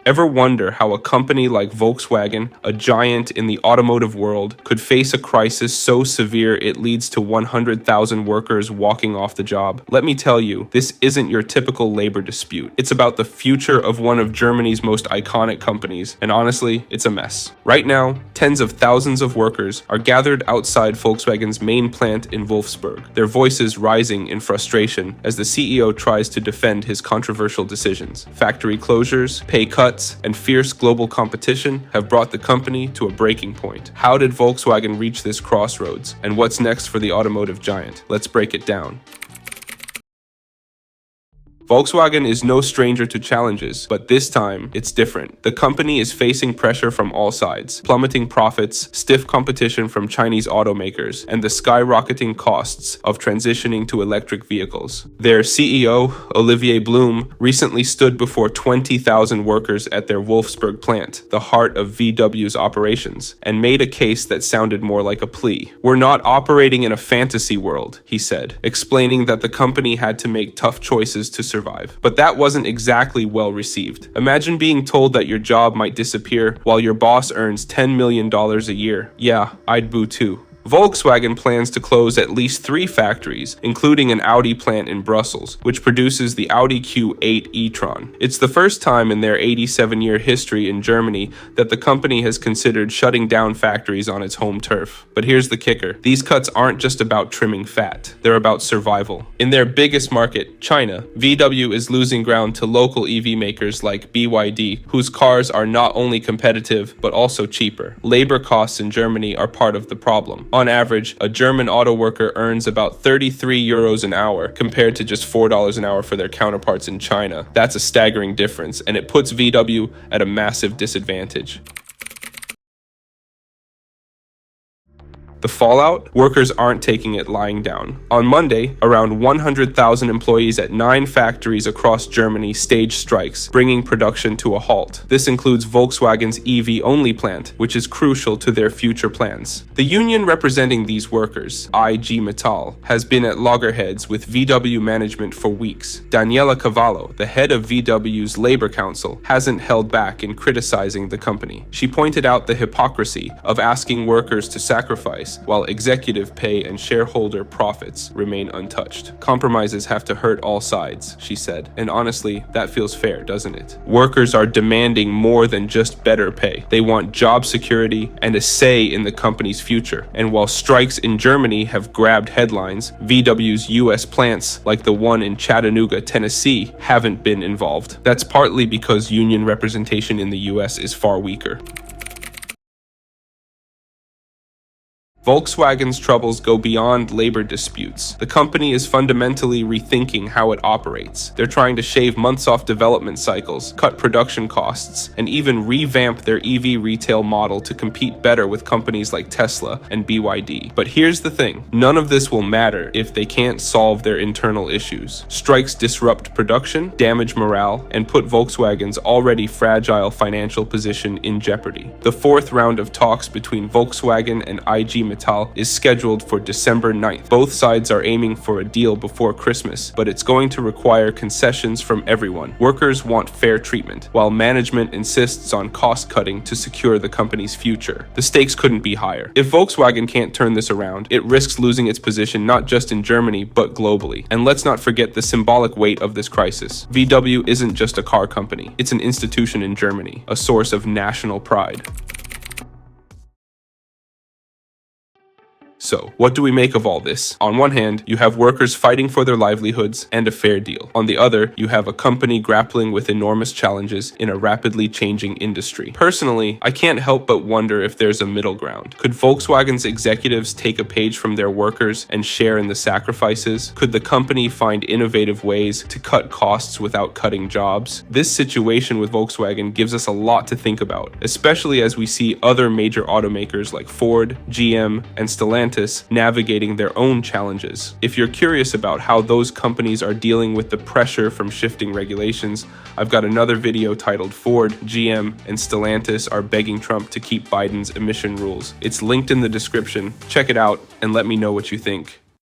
Ever wonder how a company like Volkswagen, a giant in the automotive world, could face a crisis so severe it leads to 100,000 workers walking off the job? Let me tell you, this isn't your typical labor dispute. It's about the future of one of Germany's most iconic companies, and honestly, it's a mess. Right now, tens of thousands of workers are gathered outside Volkswagen's main plant in Wolfsburg, their voices rising in frustration as the CEO tries to defend his controversial decisions. Factory closures, pay cuts, and fierce global competition have brought the company to a breaking point. How did Volkswagen reach this crossroads, and what's next for the automotive giant? Let's break it down. Volkswagen is no stranger to challenges, but this time, it's different. The company is facing pressure from all sides: plummeting profits, stiff competition from Chinese automakers, and the skyrocketing costs of transitioning to electric vehicles. Their CEO, Olivier Blum, recently stood before 20,000 workers at their Wolfsburg plant, the heart of VW's operations, and made a case that sounded more like a plea. "We're not operating in a fantasy world," he said, explaining that the company had to make tough choices to survive. But that wasn't exactly well received. Imagine being told that your job might disappear while your boss earns $10 million a year. Yeah, I'd boo too. Volkswagen plans to close at least 3 factories, including an Audi plant in Brussels, which produces the Audi Q8 e-tron. It's the first time in their 87-year history in Germany that the company has considered shutting down factories on its home turf. But here's the kicker. These cuts aren't just about trimming fat. They're about survival. In their biggest market, China, VW is losing ground to local EV makers like BYD, whose cars are not only competitive, but also cheaper. Labor costs in Germany are part of the problem. On average, a German auto worker earns about 33 euros an hour compared to just $4 an hour for their counterparts in China. That's a staggering difference, and it puts VW at a massive disadvantage. The fallout? Workers aren't taking it lying down. On Monday, around 100,000 employees at 9 factories across Germany staged strikes, bringing production to a halt. This includes Volkswagen's EV-only plant, which is crucial to their future plans. The union representing these workers, IG Metall, has been at loggerheads with VW management for weeks. Daniela Cavallo, the head of VW's Labor Council, hasn't held back in criticizing the company. She pointed out the hypocrisy of asking workers to sacrifice while executive pay and shareholder profits remain untouched. Compromises have to hurt all sides, she said, and honestly, that feels fair, doesn't it? Workers are demanding more than just better pay. They want job security and a say in the company's future. And while strikes in Germany have grabbed headlines, VW's US plants, like the one in Chattanooga, Tennessee, haven't been involved. That's partly because union representation in the US is far weaker. Volkswagen's troubles go beyond labor disputes. The company is fundamentally rethinking how it operates. They're trying to shave months off development cycles, cut production costs, and even revamp their EV retail model to compete better with companies like Tesla and BYD. But here's the thing, none of this will matter if they can't solve their internal issues. Strikes disrupt production, damage morale, and put Volkswagen's already fragile financial position in jeopardy. The 4th round of talks between Volkswagen and IG Metall is scheduled for December 9th. Both sides are aiming for a deal before Christmas, but it's going to require concessions from everyone. Workers want fair treatment, while management insists on cost cutting to secure the company's future. The stakes couldn't be higher. If Volkswagen can't turn this around, it risks losing its position not just in Germany, but globally. And let's not forget the symbolic weight of this crisis. VW isn't just a car company, it's an institution in Germany, a source of national pride. So, what do we make of all this? On one hand, you have workers fighting for their livelihoods and a fair deal. On the other, you have a company grappling with enormous challenges in a rapidly changing industry. Personally, I can't help but wonder if there's a middle ground. Could Volkswagen's executives take a page from their workers and share in the sacrifices? Could the company find innovative ways to cut costs without cutting jobs? This situation with Volkswagen gives us a lot to think about, especially as we see other major automakers like Ford, GM, and Stellantis navigating their own challenges. If you're curious about how those companies are dealing with the pressure from shifting regulations, I've got another video titled Ford, GM, and Stellantis are begging Trump to keep Biden's emission rules. It's linked in the description. Check it out and let me know what you think.